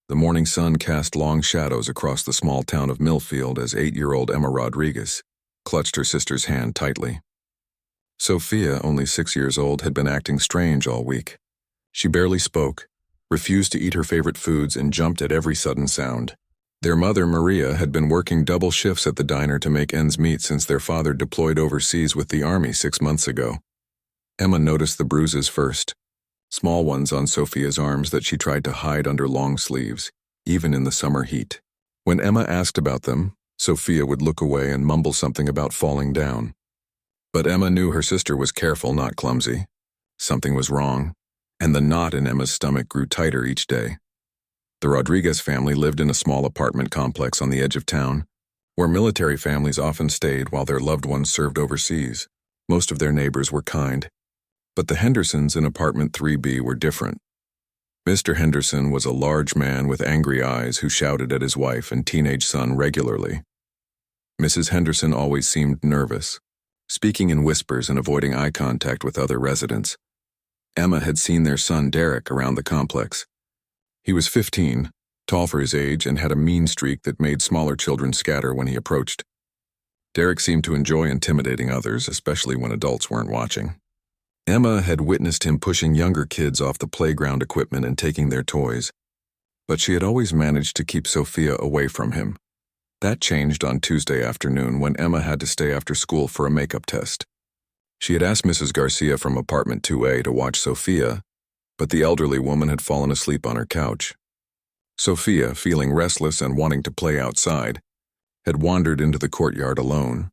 The morning sun cast long shadows across the small town of Millfield as 8-year-old Emma Rodriguez clutched her sister's hand tightly. Sophia, only 6 years old, had been acting strange all week. She barely spoke, refused to eat her favorite foods, and jumped at every sudden sound. Their mother, Maria, had been working double shifts at the diner to make ends meet since their father deployed overseas with the army 6 months ago. Emma noticed the bruises first, small ones on Sophia's arms that she tried to hide under long sleeves, even in the summer heat. When Emma asked about them, Sophia would look away and mumble something about falling down. But Emma knew her sister was careful, not clumsy. Something was wrong, and the knot in Emma's stomach grew tighter each day. The Rodriguez family lived in a small apartment complex on the edge of town, where military families often stayed while their loved ones served overseas. Most of their neighbors were kind, but the Hendersons in apartment 3B were different. Mr. Henderson was a large man with angry eyes who shouted at his wife and teenage son regularly. Mrs. Henderson always seemed nervous, speaking in whispers and avoiding eye contact with other residents. Emma had seen their son Derek around the complex. He was 15, tall for his age, and had a mean streak that made smaller children scatter when he approached. Derek seemed to enjoy intimidating others, especially when adults weren't watching. Emma had witnessed him pushing younger kids off the playground equipment and taking their toys, but she had always managed to keep Sophia away from him. That changed on Tuesday afternoon when Emma had to stay after school for a makeup test. She had asked Mrs. Garcia from apartment 2A to watch Sophia, but the elderly woman had fallen asleep on her couch. Sophia, feeling restless and wanting to play outside, had wandered into the courtyard alone.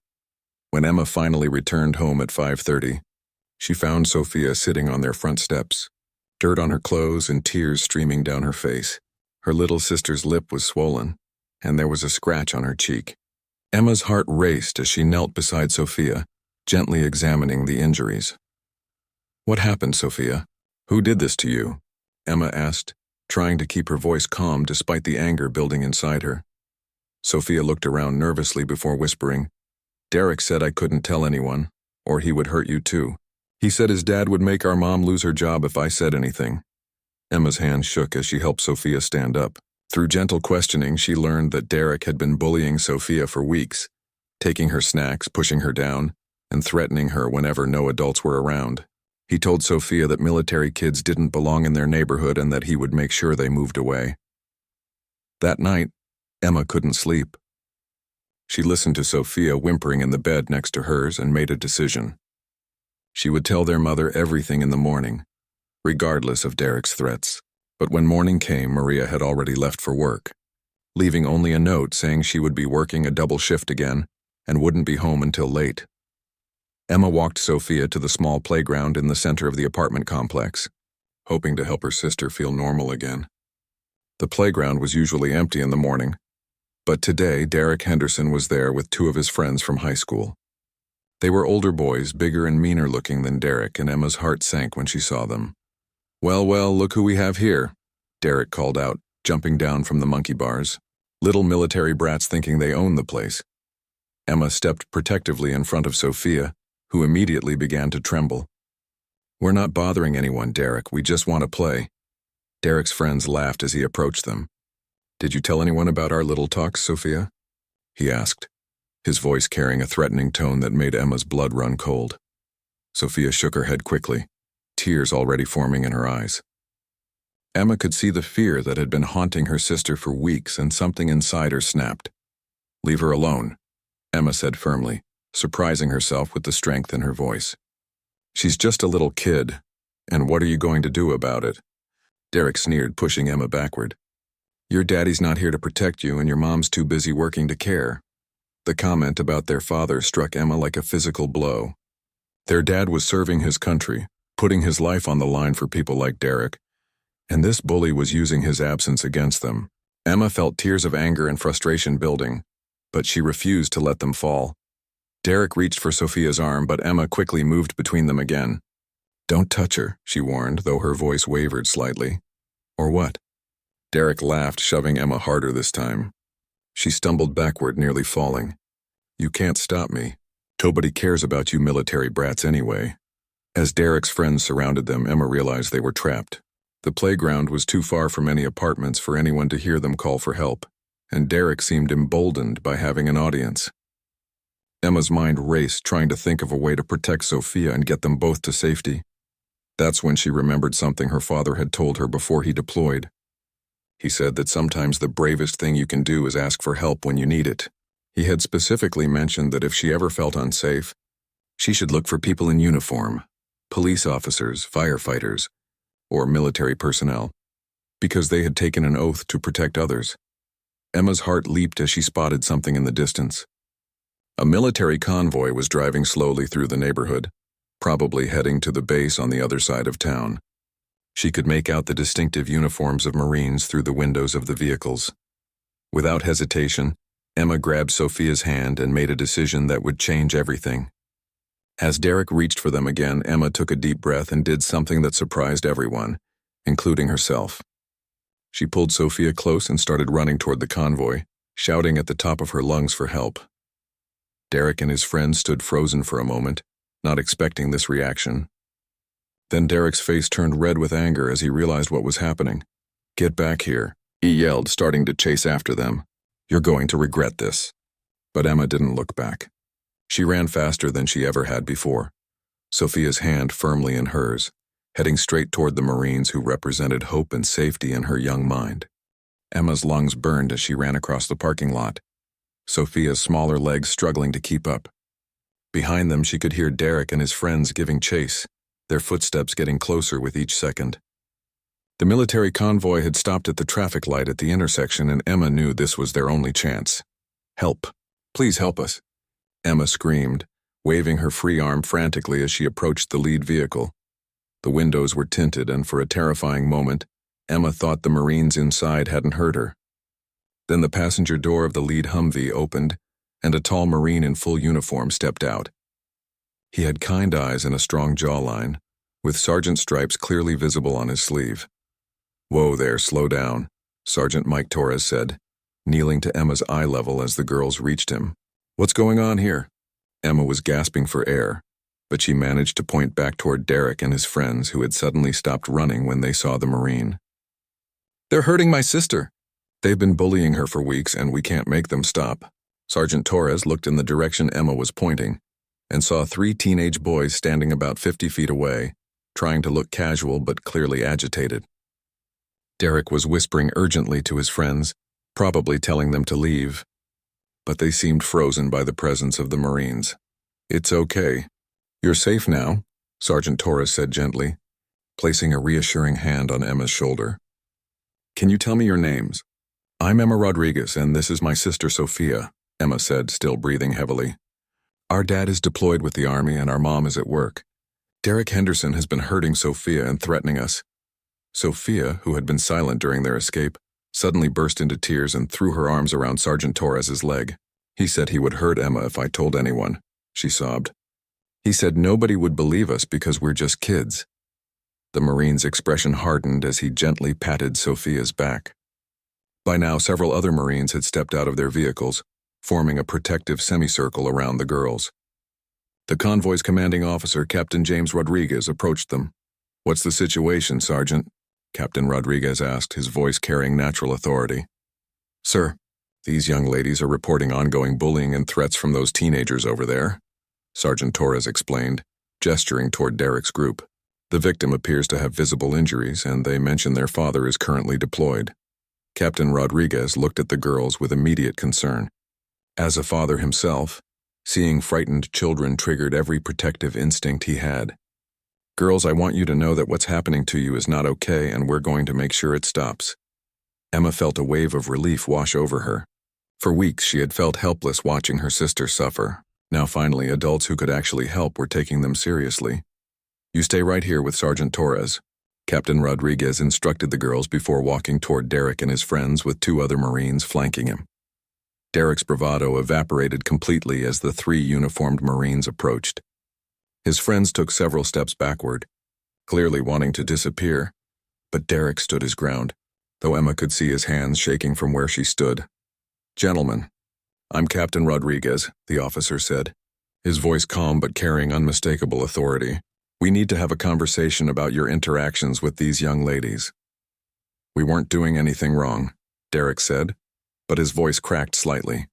When Emma finally returned home at 5:30, she found Sophia sitting on their front steps, dirt on her clothes and tears streaming down her face. Her little sister's lip was swollen, and there was a scratch on her cheek. Emma's heart raced as she knelt beside Sophia, gently examining the injuries. "What happened, Sophia? Who did this to you?" Emma asked, trying to keep her voice calm despite the anger building inside her. Sophia looked around nervously before whispering, "Derek said I couldn't tell anyone, or he would hurt you too. He said his dad would make our mom lose her job if I said anything." Emma's hand shook as she helped Sophia stand up. Through gentle questioning, she learned that Derek had been bullying Sophia for weeks, taking her snacks, pushing her down, and threatening her whenever no adults were around. He told Sophia that military kids didn't belong in their neighborhood and that he would make sure they moved away. That night, Emma couldn't sleep. She listened to Sophia whimpering in the bed next to hers and made a decision. She would tell their mother everything in the morning, regardless of Derek's threats. But when morning came, Maria had already left for work, leaving only a note saying she would be working a double shift again and wouldn't be home until late. Emma walked Sophia to the small playground in the center of the apartment complex, hoping to help her sister feel normal again. The playground was usually empty in the morning, but today Derek Henderson was there with 2 of his friends from high school. They were older boys, bigger and meaner looking than Derek, and Emma's heart sank when she saw them. "Well, well, look who we have here," Derek called out, jumping down from the monkey bars. Little military brats thinking they owned the place. Emma stepped protectively in front of Sophia, who immediately began to tremble. "We're not bothering anyone, Derek. We just want to play." Derek's friends laughed as he approached them. "Did you tell anyone about our little talks, Sophia?" he asked, his voice carrying a threatening tone that made Emma's blood run cold. Sophia shook her head quickly, tears already forming in her eyes. Emma could see the fear that had been haunting her sister for weeks, and something inside her snapped. "Leave her alone," Emma said firmly, surprising herself with the strength in her voice. "She's just a little kid, and what are you going to do about it?" Derek sneered, pushing Emma backward. "Your daddy's not here to protect you, and your mom's too busy working to care." The comment about their father struck Emma like a physical blow. Their dad was serving his country, putting his life on the line for people like Derek, and this bully was using his absence against them. Emma felt tears of anger and frustration building, but she refused to let them fall. Derek reached for Sophia's arm, but Emma quickly moved between them again. "Don't touch her," she warned, though her voice wavered slightly. "Or what?" Derek laughed, shoving Emma harder this time. She stumbled backward, nearly falling. "You can't stop me. Nobody cares about you military brats anyway." As Derek's friends surrounded them, Emma realized they were trapped. The playground was too far from any apartments for anyone to hear them call for help, and Derek seemed emboldened by having an audience. Emma's mind raced, trying to think of a way to protect Sophia and get them both to safety. That's when she remembered something her father had told her before he deployed. He said that sometimes the bravest thing you can do is ask for help when you need it. He had specifically mentioned that if she ever felt unsafe, she should look for people in uniform, police officers, firefighters, or military personnel, because they had taken an oath to protect others. Emma's heart leaped as she spotted something in the distance. A military convoy was driving slowly through the neighborhood, probably heading to the base on the other side of town. She could make out the distinctive uniforms of Marines through the windows of the vehicles. Without hesitation, Emma grabbed Sophia's hand and made a decision that would change everything. As Derek reached for them again, Emma took a deep breath and did something that surprised everyone, including herself. She pulled Sophia close and started running toward the convoy, shouting at the top of her lungs for help. Derek and his friend stood frozen for a moment, not expecting this reaction. Then Derek's face turned red with anger as he realized what was happening. "Get back here," he yelled, starting to chase after them. "You're going to regret this." But Emma didn't look back. She ran faster than she ever had before, Sophia's hand firmly in hers, heading straight toward the Marines who represented hope and safety in her young mind. Emma's lungs burned as she ran across the parking lot, Sophia's smaller legs struggling to keep up. Behind them, she could hear Derek and his friends giving chase, their footsteps getting closer with each second. The military convoy had stopped at the traffic light at the intersection, and Emma knew this was their only chance. "Help! Please help us!" Emma screamed, waving her free arm frantically as she approached the lead vehicle. The windows were tinted, and for a terrifying moment, Emma thought the Marines inside hadn't heard her. Then the passenger door of the lead Humvee opened, and a tall Marine in full uniform stepped out. He had kind eyes and a strong jawline, with sergeant stripes clearly visible on his sleeve. "Whoa there, slow down," Sergeant Mike Torres said, kneeling to Emma's eye level as the girls reached him. "What's going on here?" Emma was gasping for air, but she managed to point back toward Derek and his friends who had suddenly stopped running when they saw the Marine. "They're hurting my sister. They've been bullying her for weeks, and we can't make them stop." Sergeant Torres looked in the direction Emma was pointing and saw 3 teenage boys standing about 50 feet away, trying to look casual but clearly agitated. Derek was whispering urgently to his friends, probably telling them to leave, but they seemed frozen by the presence of the Marines. "It's okay. You're safe now," Sergeant Torres said gently, placing a reassuring hand on Emma's shoulder. "Can you tell me your names?" "I'm Emma Rodriguez, and this is my sister Sophia," Emma said, still breathing heavily. "Our dad is deployed with the Army, and our mom is at work. Derek Henderson has been hurting Sophia and threatening us." Sophia, who had been silent during their escape, suddenly burst into tears and threw her arms around Sergeant Torres's leg. "He said he would hurt Emma if I told anyone," she sobbed. "He said nobody would believe us because we're just kids." The Marine's expression hardened as he gently patted Sophia's back. By now, several other Marines had stepped out of their vehicles, forming a protective semicircle around the girls. The convoy's commanding officer, Captain James Rodriguez, approached them. "What's the situation, Sergeant?" Captain Rodriguez asked, his voice carrying natural authority. "Sir, these young ladies are reporting ongoing bullying and threats from those teenagers over there," Sergeant Torres explained, gesturing toward Derek's group. "The victim appears to have visible injuries, and they mention their father is currently deployed." Captain Rodriguez looked at the girls with immediate concern. As a father himself, seeing frightened children triggered every protective instinct he had. "Girls, I want you to know that what's happening to you is not okay, and we're going to make sure it stops." Emma felt a wave of relief wash over her. For weeks, she had felt helpless watching her sister suffer. Now finally, adults who could actually help were taking them seriously. "You stay right here with Sergeant Torres," Captain Rodriguez instructed the girls before walking toward Derek and his friends with 2 other Marines flanking him. Derek's bravado evaporated completely as the 3 uniformed Marines approached. His friends took several steps backward, clearly wanting to disappear, but Derek stood his ground, though Emma could see his hands shaking from where she stood. "Gentlemen, I'm Captain Rodriguez," the officer said, his voice calm but carrying unmistakable authority. "We need to have a conversation about your interactions with these young ladies." We weren't doing anything wrong, Derek said, but his voice cracked slightly.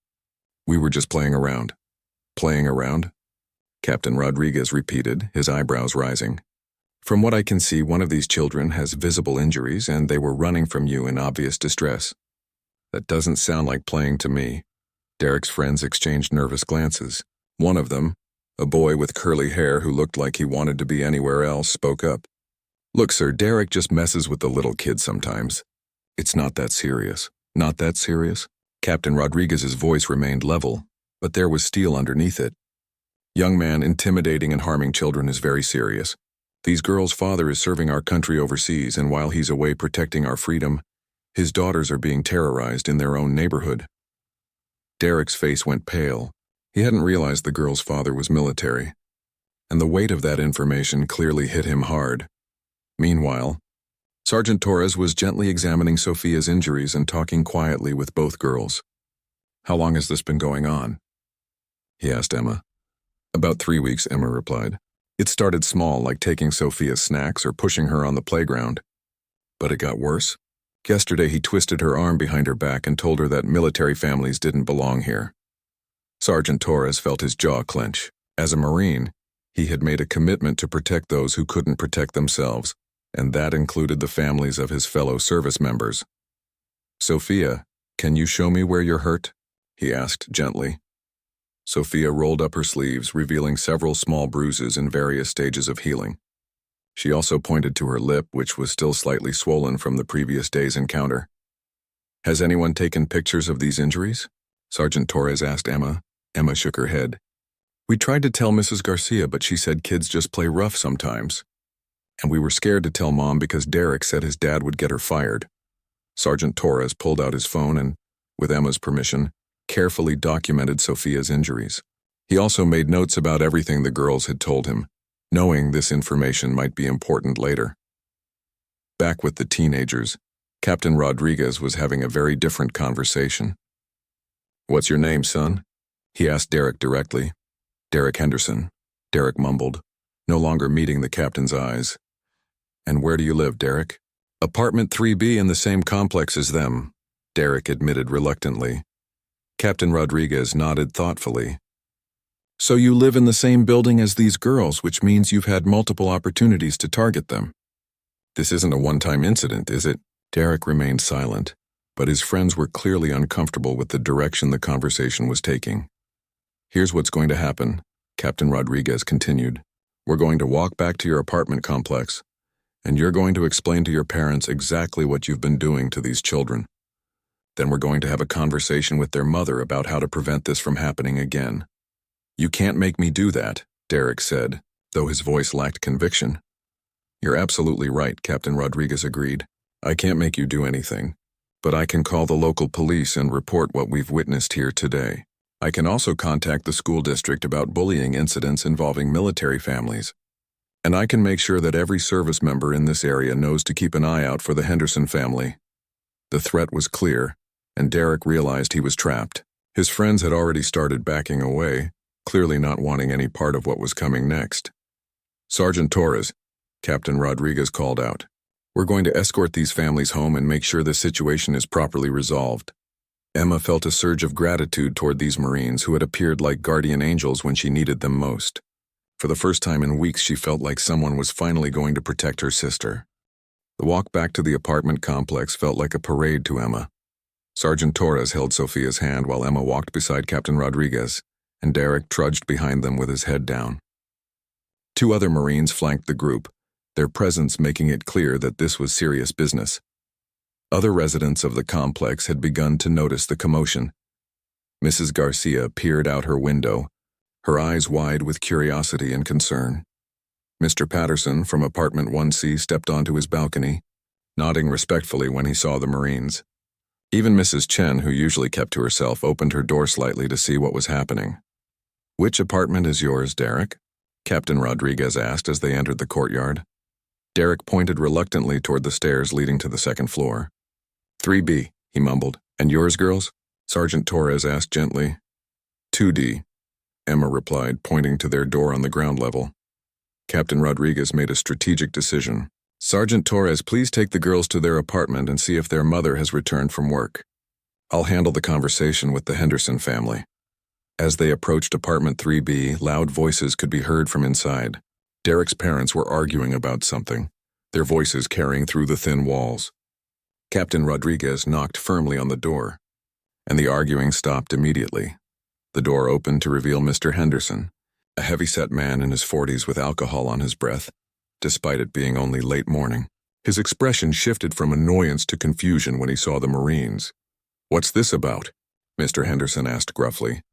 We were just playing around. Playing around? Captain Rodriguez repeated, his eyebrows rising. From what I can see, one of these children has visible injuries and they were running from you in obvious distress. That doesn't sound like playing to me. Derek's friends exchanged nervous glances. One of them, a boy with curly hair who looked like he wanted to be anywhere else, spoke up. Look, sir, Derek just messes with the little kids sometimes. It's not that serious. Not that serious? Captain Rodriguez's voice remained level, but there was steel underneath it. Young man, intimidating and harming children is very serious. These girls' father is serving our country overseas, and while he's away protecting our freedom, his daughters are being terrorized in their own neighborhood. Derek's face went pale. He hadn't realized the girl's father was military, and the weight of that information clearly hit him hard. Meanwhile, Sergeant Torres was gently examining Sophia's injuries and talking quietly with both girls. How long has this been going on? He asked Emma. About 3 weeks, Emma replied. It started small, like taking Sophia's snacks or pushing her on the playground. But it got worse. Yesterday he twisted her arm behind her back and told her that military families didn't belong here. Sergeant Torres felt his jaw clench. As a Marine, he had made a commitment to protect those who couldn't protect themselves, and that included the families of his fellow service members. Sophia, can you show me where you're hurt? He asked gently. Sophia rolled up her sleeves, revealing several small bruises in various stages of healing. She also pointed to her lip, which was still slightly swollen from the previous day's encounter. Has anyone taken pictures of these injuries? Sergeant Torres asked Emma. Emma shook her head. We tried to tell Mrs. Garcia, but she said kids just play rough sometimes. And we were scared to tell Mom because Derek said his dad would get her fired. Sergeant Torres pulled out his phone and, with Emma's permission, carefully documented Sophia's injuries. He also made notes about everything the girls had told him, knowing this information might be important later. Back with the teenagers, Captain Rodriguez was having a very different conversation. What's your name, son? He asked Derek directly. Derek Henderson, Derek mumbled, no longer meeting the captain's eyes. And where do you live, Derek? Apartment 3B in the same complex as them, Derek admitted reluctantly. Captain Rodriguez nodded thoughtfully. So you live in the same building as these girls, which means you've had multiple opportunities to target them. This isn't a one-time incident, is it? Derek remained silent, but his friends were clearly uncomfortable with the direction the conversation was taking. Here's what's going to happen, Captain Rodriguez continued. We're going to walk back to your apartment complex, and you're going to explain to your parents exactly what you've been doing to these children. Then we're going to have a conversation with their mother about how to prevent this from happening again. You can't make me do that, Derek said, though his voice lacked conviction. You're absolutely right, Captain Rodriguez agreed. I can't make you do anything, but I can call the local police and report what we've witnessed here today. I can also contact the school district about bullying incidents involving military families. And I can make sure that every service member in this area knows to keep an eye out for the Henderson family. The threat was clear, and Derek realized he was trapped. His friends had already started backing away, clearly not wanting any part of what was coming next. Sergeant Torres, Captain Rodriguez called out. We're going to escort these families home and make sure the situation is properly resolved. Emma felt a surge of gratitude toward these Marines who had appeared like guardian angels when she needed them most. For the first time in weeks, she felt like someone was finally going to protect her sister. The walk back to the apartment complex felt like a parade to Emma. Sergeant Torres held Sophia's hand while Emma walked beside Captain Rodriguez, and Derek trudged behind them with his head down. 2 other Marines flanked the group, their presence making it clear that this was serious business. Other residents of the complex had begun to notice the commotion. Mrs. Garcia peered out her window, her eyes wide with curiosity and concern. Mr. Patterson from apartment 1C stepped onto his balcony, nodding respectfully when he saw the Marines. Even Mrs. Chen, who usually kept to herself, opened her door slightly to see what was happening. Which apartment is yours, Derek? Captain Rodriguez asked as they entered the courtyard. Derek pointed reluctantly toward the stairs leading to the second floor. 3B, he mumbled. And yours, girls? Sergeant Torres asked gently. 2D, Emma replied, pointing to their door on the ground level. Captain Rodriguez made a strategic decision. Sergeant Torres, please take the girls to their apartment and see if their mother has returned from work. I'll handle the conversation with the Henderson family. As they approached apartment 3B, loud voices could be heard from inside. Derek's parents were arguing about something, their voices carrying through the thin walls. Captain Rodriguez knocked firmly on the door, and the arguing stopped immediately. The door opened to reveal Mr. Henderson, a heavy-set man in his 40s with alcohol on his breath, despite it being only late morning. His expression shifted from annoyance to confusion when he saw the Marines. "What's this about?" Mr. Henderson asked gruffly.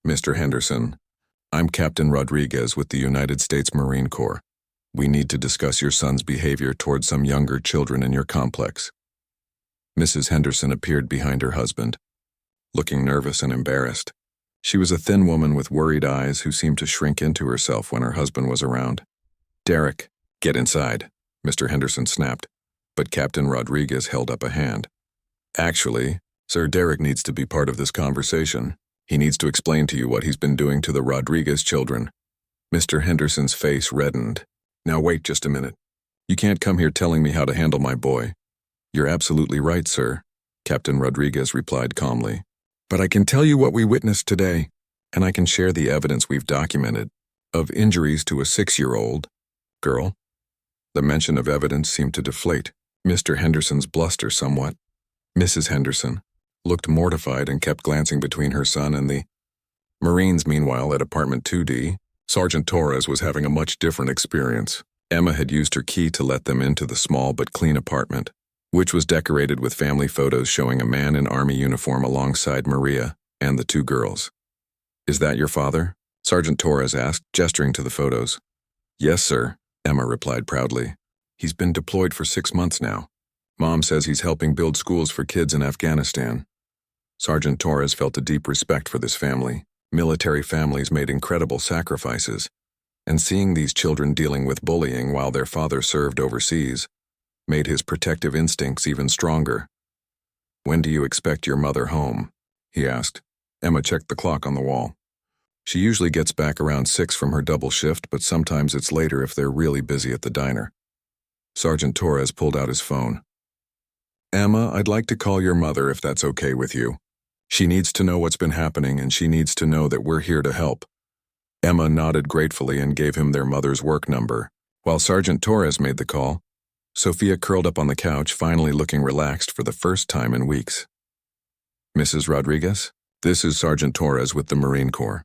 "Mr. Henderson, I'm Captain Rodriguez with the United States Marine Corps. We need to discuss your son's behavior towards some younger children in your complex." Mrs. Henderson appeared behind her husband, looking nervous and embarrassed. She was a thin woman with worried eyes who seemed to shrink into herself when her husband was around. "Derek, get inside," Mr. Henderson snapped, but Captain Rodriguez held up a hand. "Actually, Sir Derek needs to be part of this conversation. He needs to explain to you what he's been doing to the Rodriguez children." Mr. Henderson's face reddened. "Now wait just a minute. You can't come here telling me how to handle my boy." "You're absolutely right, sir," Captain Rodriguez replied calmly. "But I can tell you what we witnessed today, and I can share the evidence we've documented of injuries to a 6-year-old girl." The mention of evidence seemed to deflate Mr. Henderson's bluster somewhat. Mrs. Henderson looked mortified and kept glancing between her son and the Marines. Meanwhile, at apartment 2D, Sergeant Torres was having a much different experience. Emma had used her key to let them into the small but clean apartment, which was decorated with family photos showing a man in army uniform alongside Maria and the 2 girls. "Is that your father?" Sergeant Torres asked, gesturing to the photos. "Yes, sir," Emma replied proudly. "He's been deployed for 6 months now. Mom says he's helping build schools for kids in Afghanistan." Sergeant Torres felt a deep respect for this family. Military families made incredible sacrifices, and seeing these children dealing with bullying while their father served overseas made his protective instincts even stronger. "When do you expect your mother home?" he asked. Emma checked the clock on the wall. "She usually gets back around 6 from her double shift, but sometimes it's later if they're really busy at the diner." Sergeant Torres pulled out his phone. "Emma, I'd like to call your mother if that's okay with you. She needs to know what's been happening, and she needs to know that we're here to help." Emma nodded gratefully and gave him their mother's work number. While Sergeant Torres made the call, Sophia curled up on the couch, finally looking relaxed for the first time in weeks. "Mrs. Rodriguez, this is Sergeant Torres with the Marine Corps.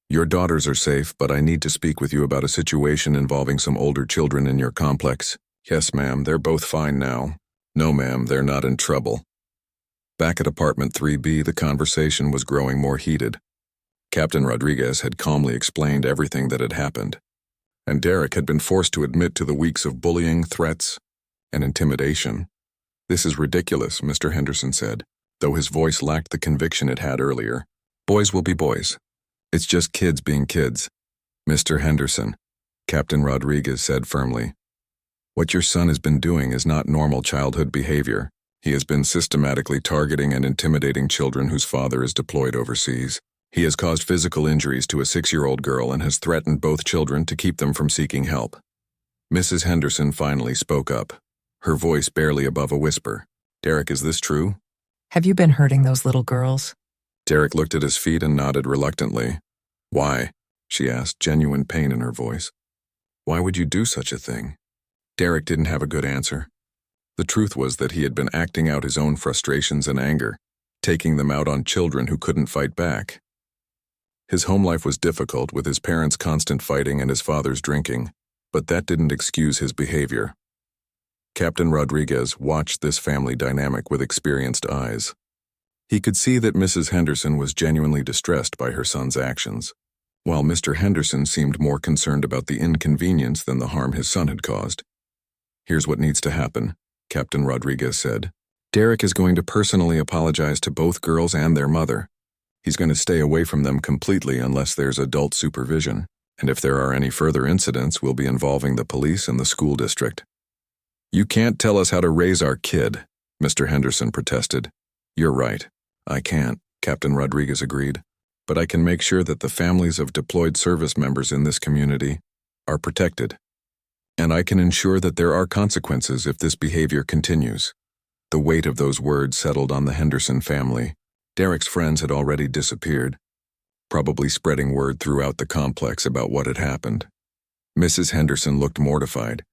Your daughters are safe, but I need to speak with you about a situation involving some older children in your complex." "Yes, ma'am, they're both fine now." "No, ma'am, they're not in trouble." Back at apartment 3B, the conversation was growing more heated. Captain Rodriguez had calmly explained everything that had happened, and Derek had been forced to admit to the weeks of bullying, threats, and intimidation. "This is ridiculous," Mr. Henderson said, though his voice lacked the conviction it had earlier. "Boys will be boys. It's just kids being kids." "Mr. Henderson," Captain Rodriguez said firmly, "what your son has been doing is not normal childhood behavior. He has been systematically targeting and intimidating children whose father is deployed overseas. He has caused physical injuries to a 6-year-old girl and has threatened both children to keep them from seeking help." Mrs. Henderson finally spoke up, her voice barely above a whisper. "Derek, is this true?" "Have you been hurting those little girls?" Derek looked at his feet and nodded reluctantly. "Why?" she asked, genuine pain in her voice. "Why would you do such a thing?" Derek didn't have a good answer. The truth was that he had been acting out his own frustrations and anger, taking them out on children who couldn't fight back. His home life was difficult, with his parents' constant fighting and his father's drinking, but that didn't excuse his behavior. Captain Rodriguez watched this family dynamic with experienced eyes. He could see that Mrs. Henderson was genuinely distressed by her son's actions, while Mr. Henderson seemed more concerned about the inconvenience than the harm his son had caused. "Here's what needs to happen," Captain Rodriguez said. "Derek is going to personally apologize to both girls and their mother. He's going to stay away from them completely unless there's adult supervision, and if there are any further incidents, we'll be involving the police and the school district." "You can't tell us how to raise our kid," Mr. Henderson protested. "You're right. I can't," Captain Rodriguez agreed. "But I can make sure that the families of deployed service members in this community are protected." And I can ensure that there are consequences if this behavior continues. The weight of those words settled on the Henderson family. Derek's friends had already disappeared, probably spreading word throughout the complex about what had happened. Mrs. Henderson looked mortified,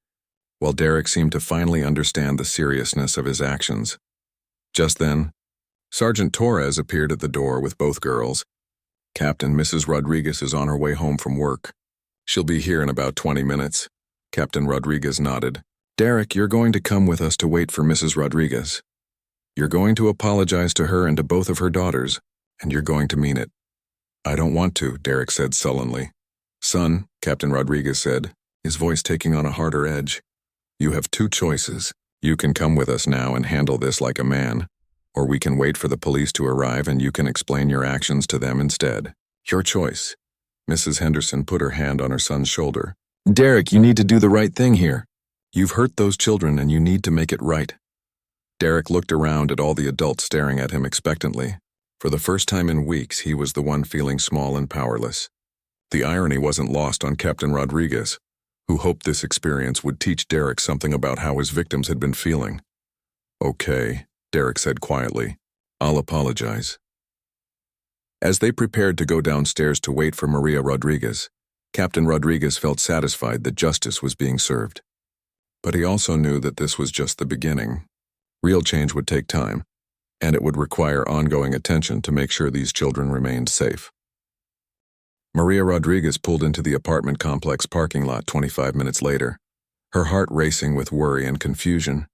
while Derek seemed to finally understand the seriousness of his actions. Just then, Sergeant Torres appeared at the door with both girls. "Captain, Mrs. Rodriguez is on her way home from work. She'll be here in about 20 minutes. Captain Rodriguez nodded. "Derek, you're going to come with us to wait for Mrs. Rodriguez. You're going to apologize to her and to both of her daughters, and you're going to mean it." "I don't want to," Derek said sullenly. "Son," Captain Rodriguez said, his voice taking on a harder edge, "you have two choices. You can come with us now and handle this like a man, or we can wait for the police to arrive and you can explain your actions to them instead. Your choice." Mrs. Henderson put her hand on her son's shoulder. "Derek, you need to do the right thing here. You've hurt those children and you need to make it right." Derek looked around at all the adults staring at him expectantly. For the first time in weeks, he was the one feeling small and powerless. The irony wasn't lost on Captain Rodriguez, who hoped this experience would teach Derek something about how his victims had been feeling. "Okay," Derek said quietly. "I'll apologize." As they prepared to go downstairs to wait for Maria Rodriguez, Captain Rodriguez felt satisfied that justice was being served. But he also knew that this was just the beginning. Real change would take time, and it would require ongoing attention to make sure these children remained safe. Maria Rodriguez pulled into the apartment complex parking lot 25 minutes later, her heart racing with worry and confusion.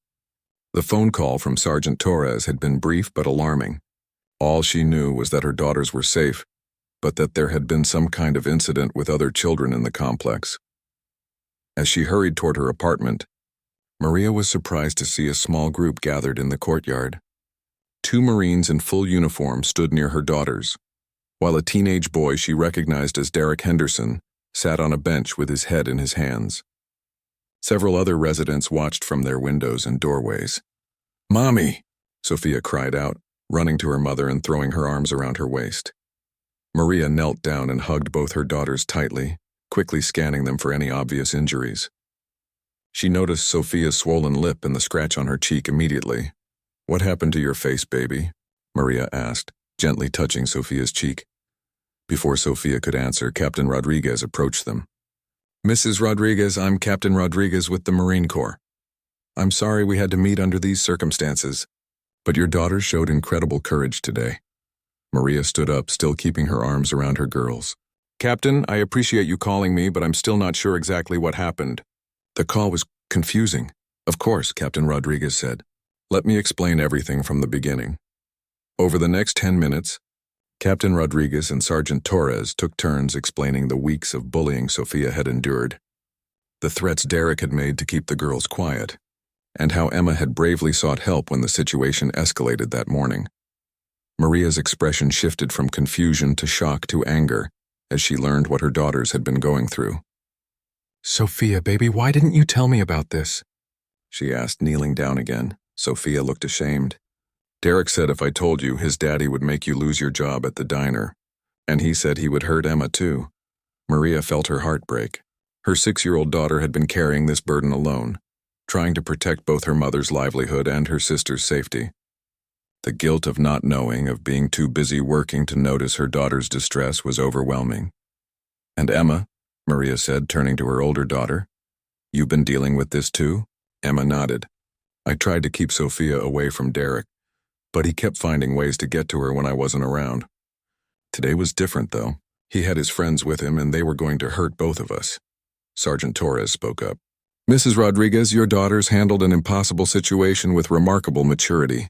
The phone call from Sergeant Torres had been brief but alarming. All she knew was that her daughters were safe, but that there had been some kind of incident with other children in the complex. As she hurried toward her apartment, Maria was surprised to see a small group gathered in the courtyard. 2 Marines in full uniform stood near her daughters, while a teenage boy she recognized as Derek Henderson sat on a bench with his head in his hands. Several other residents watched from their windows and doorways. "Mommy!" Sophia cried out, running to her mother and throwing her arms around her waist. Maria knelt down and hugged both her daughters tightly, quickly scanning them for any obvious injuries. She noticed Sophia's swollen lip and the scratch on her cheek immediately. "What happened to your face, baby?" Maria asked, gently touching Sophia's cheek. Before Sophia could answer, Captain Rodriguez approached them. "Mrs. Rodriguez, I'm Captain Rodriguez with the Marine Corps. I'm sorry we had to meet under these circumstances, but your daughters showed incredible courage today." Maria stood up, still keeping her arms around her girls. "Captain, I appreciate you calling me, but I'm still not sure exactly what happened." "The call was confusing." "Of course," Captain Rodriguez said. "Let me explain everything from the beginning." Over the next 10 minutes, Captain Rodriguez and Sergeant Torres took turns explaining the weeks of bullying Sophia had endured, the threats Derek had made to keep the girls quiet, and how Emma had bravely sought help when the situation escalated that morning. Maria's expression shifted from confusion to shock to anger as she learned what her daughters had been going through. "Sophia, baby, why didn't you tell me about this?" she asked, kneeling down again. Sophia looked ashamed. "Derek said if I told you, his daddy would make you lose your job at the diner. And he said he would hurt Emma too." Maria felt her heart break. Her 6-year-old daughter had been carrying this burden alone, trying to protect both her mother's livelihood and her sister's safety. The guilt of not knowing, of being too busy working to notice her daughter's distress was overwhelming. "And Emma," Maria said, turning to her older daughter, "you've been dealing with this too?" Emma nodded. "I tried to keep Sophia away from Derek, but he kept finding ways to get to her when I wasn't around. Today was different, though. He had his friends with him and they were going to hurt both of us." Sergeant Torres spoke up. "Mrs. Rodriguez, your daughters handled an impossible situation with remarkable maturity.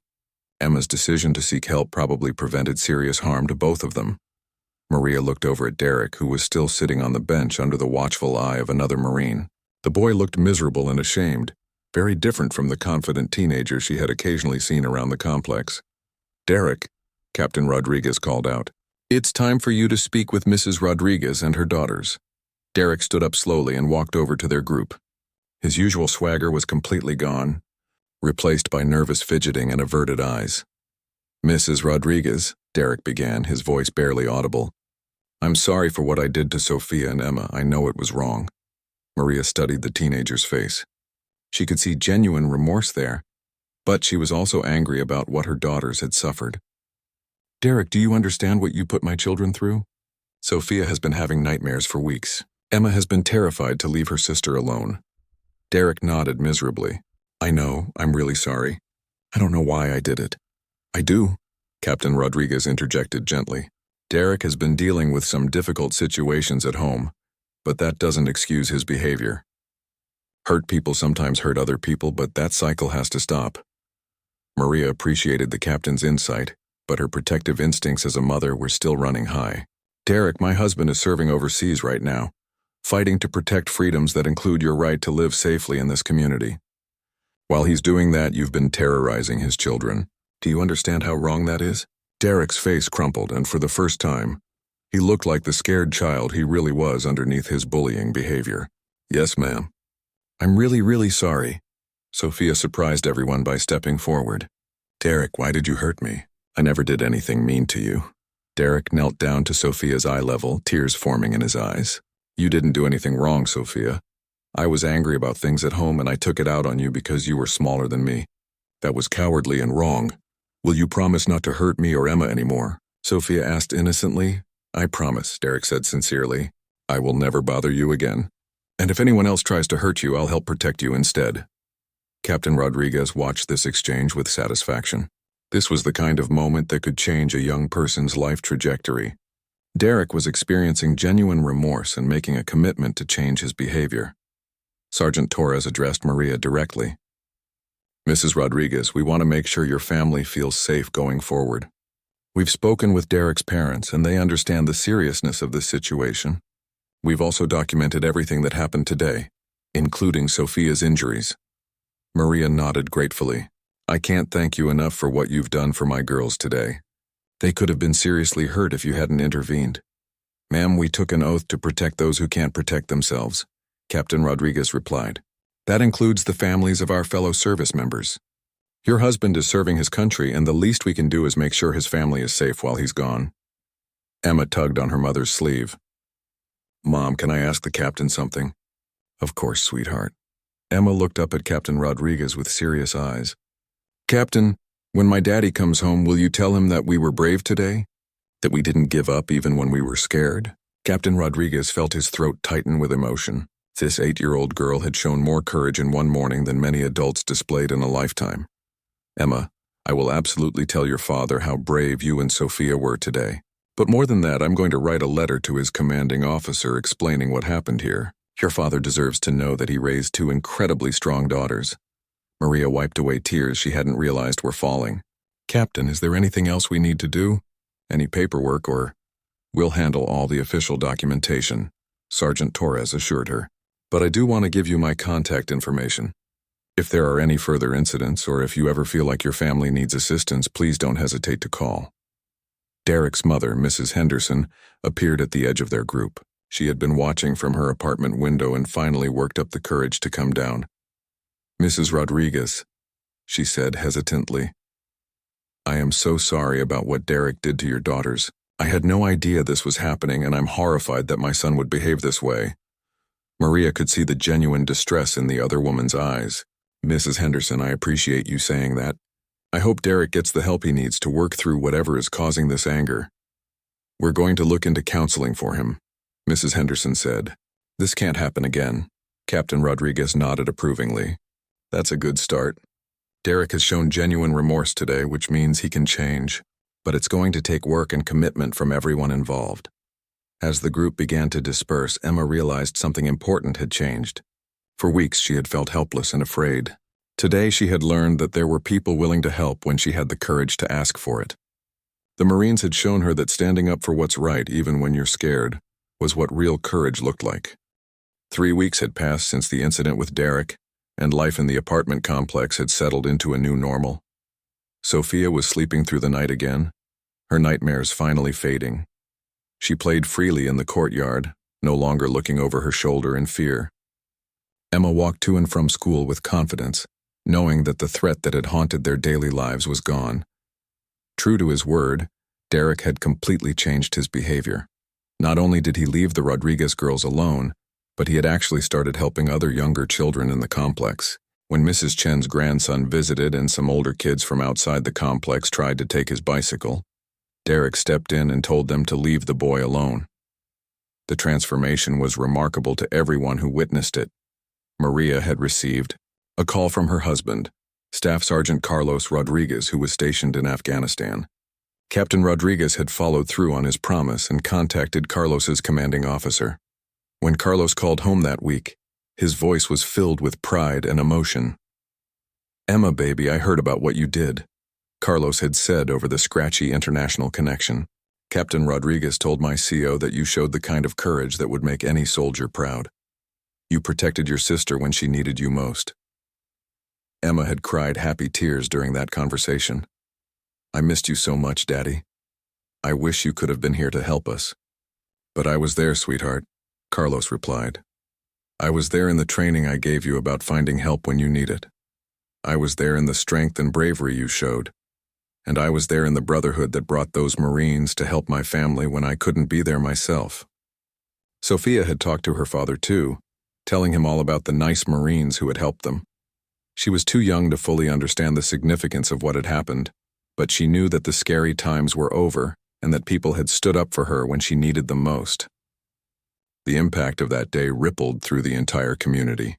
Emma's decision to seek help probably prevented serious harm to both of them." Maria looked over at Derek, who was still sitting on the bench under the watchful eye of another Marine. The boy looked miserable and ashamed, very different from the confident teenager she had occasionally seen around the complex. "Derek," Captain Rodriguez called out, "it's time for you to speak with Mrs. Rodriguez and her daughters." Derek stood up slowly and walked over to their group. His usual swagger was completely gone, replaced by nervous fidgeting and averted eyes. "Mrs. Rodriguez," Derek began, his voice barely audible, "I'm sorry for what I did to Sophia and Emma. I know it was wrong." Maria studied the teenager's face. She could see genuine remorse there, but she was also angry about what her daughters had suffered. Derek, do you understand what you put my children through? Sophia has been having nightmares for weeks. Emma has been terrified to leave her sister alone. Derek nodded miserably. I know, I'm really sorry. I don't know why I did it. I do, Captain Rodriguez interjected gently. Derek has been dealing with some difficult situations at home, but that doesn't excuse his behavior. Hurt people sometimes hurt other people, but that cycle has to stop. Maria appreciated the captain's insight, but her protective instincts as a mother were still running high. Derek, my husband is serving overseas right now, fighting to protect freedoms that include your right to live safely in this community. While he's doing that, you've been terrorizing his children. Do you understand how wrong that is? Derek's face crumpled, and for the first time, he looked like the scared child he really was underneath his bullying behavior. Yes, ma'am. I'm really sorry. Sophia surprised everyone by stepping forward. Derek, why did you hurt me? I never did anything mean to you. Derek knelt down to Sophia's eye level, tears forming in his eyes. You didn't do anything wrong, Sophia. I was angry about things at home and I took it out on you because you were smaller than me. That was cowardly and wrong. Will you promise not to hurt me or Emma anymore? Sophia asked innocently. I promise, Derek said sincerely. I will never bother you again. And if anyone else tries to hurt you, I'll help protect you instead. Captain Rodriguez watched this exchange with satisfaction. This was the kind of moment that could change a young person's life trajectory. Derek was experiencing genuine remorse and making a commitment to change his behavior. Sergeant Torres addressed Maria directly. Mrs. Rodriguez, we want to make sure your family feels safe going forward. We've spoken with Derek's parents and they understand the seriousness of this situation. We've also documented everything that happened today, including Sophia's injuries. Maria nodded gratefully. I can't thank you enough for what you've done for my girls today. They could have been seriously hurt if you hadn't intervened. Ma'am, we took an oath to protect those who can't protect themselves, Captain Rodriguez replied. That includes the families of our fellow service members. Your husband is serving his country, and the least we can do is make sure his family is safe while he's gone. Emma tugged on her mother's sleeve. Mom, can I ask the captain something? Of course, sweetheart. Emma looked up at Captain Rodriguez with serious eyes. Captain, when my daddy comes home, will you tell him that we were brave today? That we didn't give up even when we were scared? Captain Rodriguez felt his throat tighten with emotion. This 8-year-old girl had shown more courage in one morning than many adults displayed in a lifetime. Emma, I will absolutely tell your father how brave you and Sophia were today. But more than that, I'm going to write a letter to his commanding officer explaining what happened here. Your father deserves to know that he raised 2 incredibly strong daughters. Maria wiped away tears she hadn't realized were falling. Captain, is there anything else we need to do? Any paperwork or... We'll handle all the official documentation, Sergeant Torres assured her. But I do want to give you my contact information. If there are any further incidents or if you ever feel like your family needs assistance, please don't hesitate to call. Derek's mother, Mrs. Henderson, appeared at the edge of their group. She had been watching from her apartment window and finally worked up the courage to come down. Mrs. Rodriguez, she said hesitantly, I am so sorry about what Derek did to your daughters. I had no idea this was happening and I'm horrified that my son would behave this way. Maria could see the genuine distress in the other woman's eyes. Mrs. Henderson, I appreciate you saying that. I hope Derek gets the help he needs to work through whatever is causing this anger. We're going to look into counseling for him, Mrs. Henderson said. This can't happen again. Captain Rodriguez nodded approvingly. That's a good start. Derek has shown genuine remorse today, which means he can change. But it's going to take work and commitment from everyone involved. As the group began to disperse, Emma realized something important had changed. For weeks she had felt helpless and afraid. Today she had learned that there were people willing to help when she had the courage to ask for it. The Marines had shown her that standing up for what's right, even when you're scared, was what real courage looked like. 3 weeks had passed since the incident with Derek, and life in the apartment complex had settled into a new normal. Sophia was sleeping through the night again, her nightmares finally fading. She played freely in the courtyard, no longer looking over her shoulder in fear. Emma walked to and from school with confidence, knowing that the threat that had haunted their daily lives was gone. True to his word, Derek had completely changed his behavior. Not only did he leave the Rodriguez girls alone, but he had actually started helping other younger children in the complex. When Mrs. Chen's grandson visited and some older kids from outside the complex tried to take his bicycle, Derek stepped in and told them to leave the boy alone. The transformation was remarkable to everyone who witnessed it. Maria had received a call from her husband, Staff Sergeant Carlos Rodriguez, who was stationed in Afghanistan. Captain Rodriguez had followed through on his promise and contacted Carlos's commanding officer. When Carlos called home that week, his voice was filled with pride and emotion. "Emma, baby, I heard about what you did," Carlos had said over the scratchy international connection. "Captain Rodriguez told my CO that you showed the kind of courage that would make any soldier proud. You protected your sister when she needed you most." Emma had cried happy tears during that conversation. "I missed you so much, Daddy. I wish you could have been here to help us." "But I was there, sweetheart," Carlos replied. "I was there in the training I gave you about finding help when you need it. I was there in the strength and bravery you showed. And I was there in the brotherhood that brought those Marines to help my family when I couldn't be there myself." Sophia had talked to her father too, telling him all about the nice Marines who had helped them. She was too young to fully understand the significance of what had happened, but she knew that the scary times were over and that people had stood up for her when she needed them most. The impact of that day rippled through the entire community.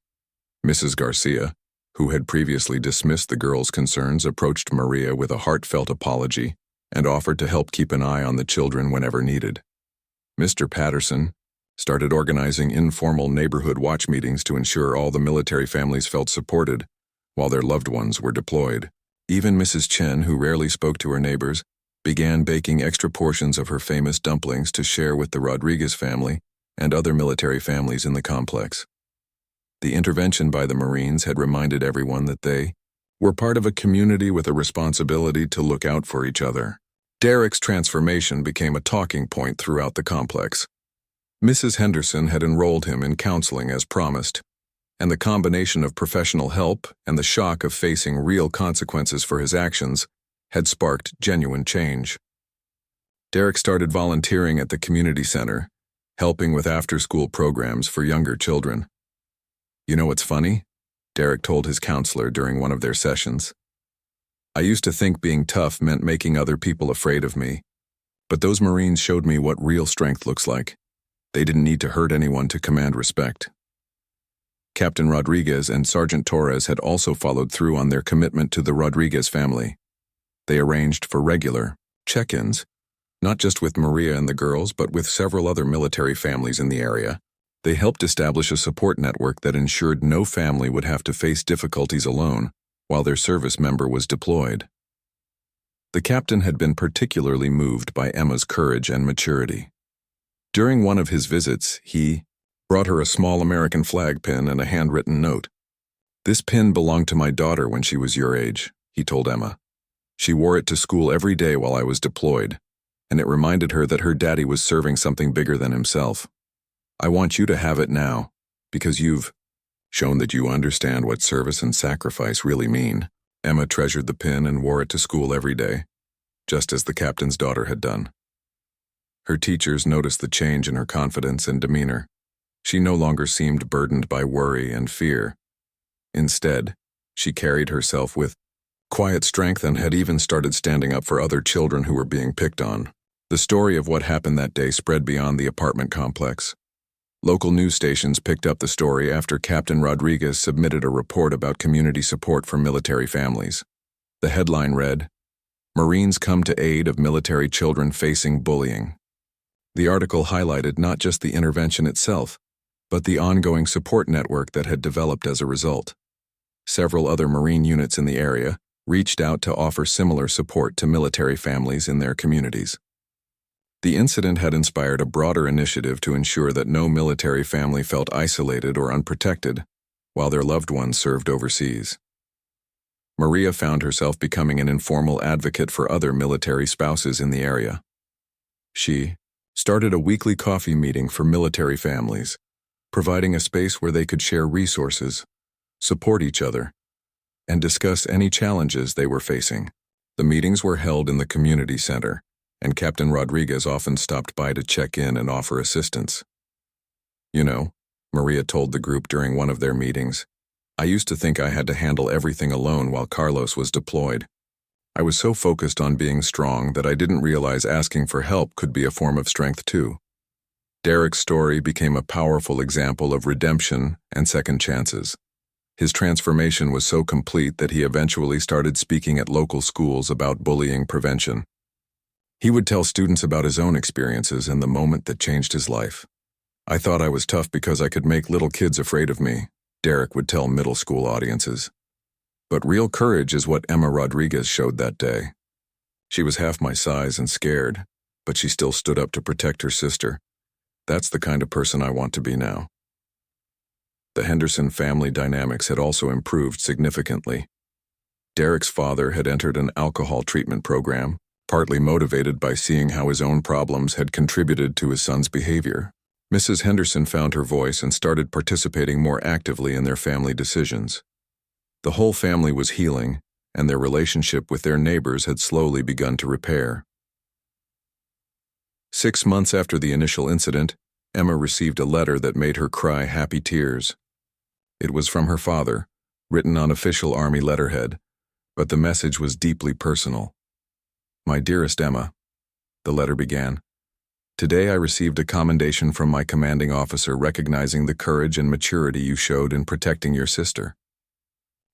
Mrs. Garcia, who had previously dismissed the girls' concerns, approached Maria with a heartfelt apology and offered to help keep an eye on the children whenever needed. Mr. Patterson started organizing informal neighborhood watch meetings to ensure all the military families felt supported while their loved ones were deployed. Even Mrs. Chen, who rarely spoke to her neighbors, began baking extra portions of her famous dumplings to share with the Rodriguez family and other military families in the complex. The intervention by the Marines had reminded everyone that they were part of a community with a responsibility to look out for each other. Derek's transformation became a talking point throughout the complex. Mrs. Henderson had enrolled him in counseling as promised, and the combination of professional help and the shock of facing real consequences for his actions had sparked genuine change. Derek started volunteering at the community center, helping with after-school programs for younger children. "You know what's funny?" Derek told his counselor during one of their sessions. "I used to think being tough meant making other people afraid of me, but those Marines showed me what real strength looks like. They didn't need to hurt anyone to command respect." Captain Rodriguez and Sergeant Torres had also followed through on their commitment to the Rodriguez family. They arranged for regular check-ins, not just with Maria and the girls, but with several other military families in the area. They helped establish a support network that ensured no family would have to face difficulties alone while their service member was deployed. The captain had been particularly moved by Emma's courage and maturity. During one of his visits, he brought her a small American flag pin and a handwritten note. "This pin belonged to my daughter when she was your age," he told Emma. "She wore it to school every day while I was deployed, and it reminded her that her daddy was serving something bigger than himself. I want you to have it now, because you've shown that you understand what service and sacrifice really mean." Emma treasured the pin and wore it to school every day, just as the captain's daughter had done. Her teachers noticed the change in her confidence and demeanor. She no longer seemed burdened by worry and fear. Instead, she carried herself with quiet strength and had even started standing up for other children who were being picked on. The story of what happened that day spread beyond the apartment complex. Local news stations picked up the story after Captain Rodriguez submitted a report about community support for military families. The headline read, "Marines come to aid of military children facing bullying." The article highlighted not just the intervention itself, but the ongoing support network that had developed as a result. Several other Marine units in the area reached out to offer similar support to military families in their communities. The incident had inspired a broader initiative to ensure that no military family felt isolated or unprotected while their loved ones served overseas. Maria found herself becoming an informal advocate for other military spouses in the area. She started a weekly coffee meeting for military families, providing a space where they could share resources, support each other, and discuss any challenges they were facing. The meetings were held in the community center, and Captain Rodriguez often stopped by to check in and offer assistance. "You know, Maria told the group during one of their meetings. I used to think I had to handle everything alone while Carlos was deployed. I was so focused on being strong that I didn't realize asking for help could be a form of strength too. Derek's story became a powerful example of redemption and second chances. His transformation was so complete that he eventually started speaking at local schools about bullying prevention. He would tell students about his own experiences and the moment that changed his life. I thought I was tough because I could make little kids afraid of me, Derek would tell middle school audiences. But real courage is what Emma Rodriguez showed that day. She was half my size and scared, but she still stood up to protect her sister. That's the kind of person I want to be now. The Henderson family dynamics had also improved significantly. Derek's father had entered an alcohol treatment program, partly motivated by seeing how his own problems had contributed to his son's behavior. Mrs. Henderson found her voice and started participating more actively in their family decisions. The whole family was healing, and their relationship with their neighbors had slowly begun to repair. 6 months after the initial incident, Emma received a letter that made her cry happy tears. It was from her father, written on official Army letterhead, but the message was deeply personal. "My dearest Emma," the letter began, "today I received a commendation from my commanding officer recognizing the courage and maturity you showed in protecting your sister.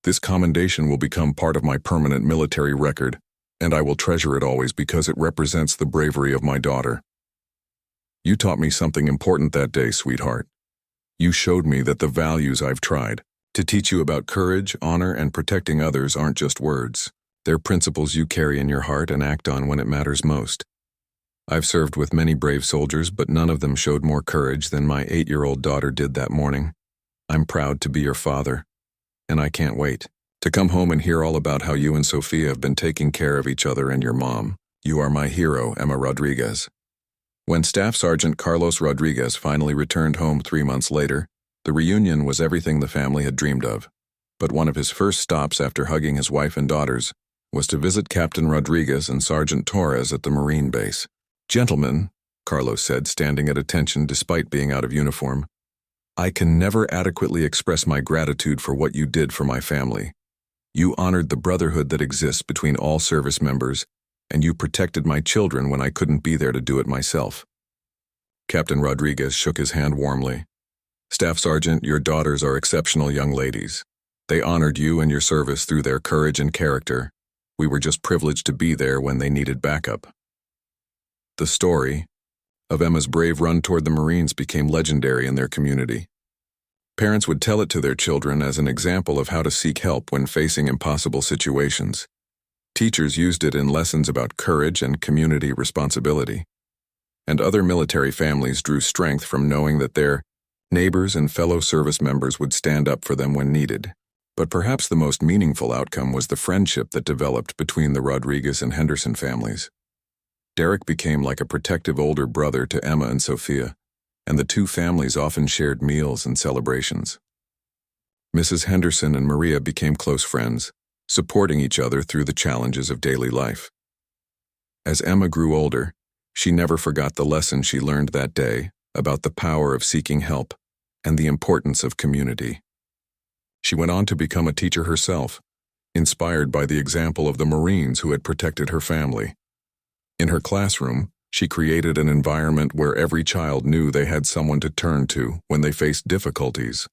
This commendation will become part of my permanent military record, and I will treasure it always because it represents the bravery of my daughter. You taught me something important that day, sweetheart. You showed me that the values I've tried to teach you about courage, honor, and protecting others aren't just words. They're principles you carry in your heart and act on when it matters most. I've served with many brave soldiers, but none of them showed more courage than my 8-year-old daughter did that morning. I'm proud to be your father, and I can't wait to come home and hear all about how you and Sophia have been taking care of each other and your mom. You are my hero, Emma Rodriguez." When Staff Sergeant Carlos Rodriguez finally returned home 3 months later, the reunion was everything the family had dreamed of. But one of his first stops after hugging his wife and daughters was to visit Captain Rodriguez and Sergeant Torres at the Marine base. "Gentlemen," Carlos said, standing at attention despite being out of uniform, "I can never adequately express my gratitude for what you did for my family. You honored the brotherhood that exists between all service members, and you protected my children when I couldn't be there to do it myself." Captain Rodriguez shook his hand warmly. "Staff Sergeant, your daughters are exceptional young ladies. They honored you and your service through their courage and character. We were just privileged to be there when they needed backup." The story of Emma's brave run toward the Marines became legendary in their community. Parents would tell it to their children as an example of how to seek help when facing impossible situations. Teachers used it in lessons about courage and community responsibility. And other military families drew strength from knowing that their neighbors and fellow service members would stand up for them when needed. But perhaps the most meaningful outcome was the friendship that developed between the Rodriguez and Henderson families. Derek became like a protective older brother to Emma and Sophia, and the two families often shared meals and celebrations. Mrs. Henderson and Maria became close friends, supporting each other through the challenges of daily life. As Emma grew older, she never forgot the lesson she learned that day about the power of seeking help and the importance of community. She went on to become a teacher herself, inspired by the example of the Marines who had protected her family. In her classroom, she created an environment where every child knew they had someone to turn to when they faced difficulties.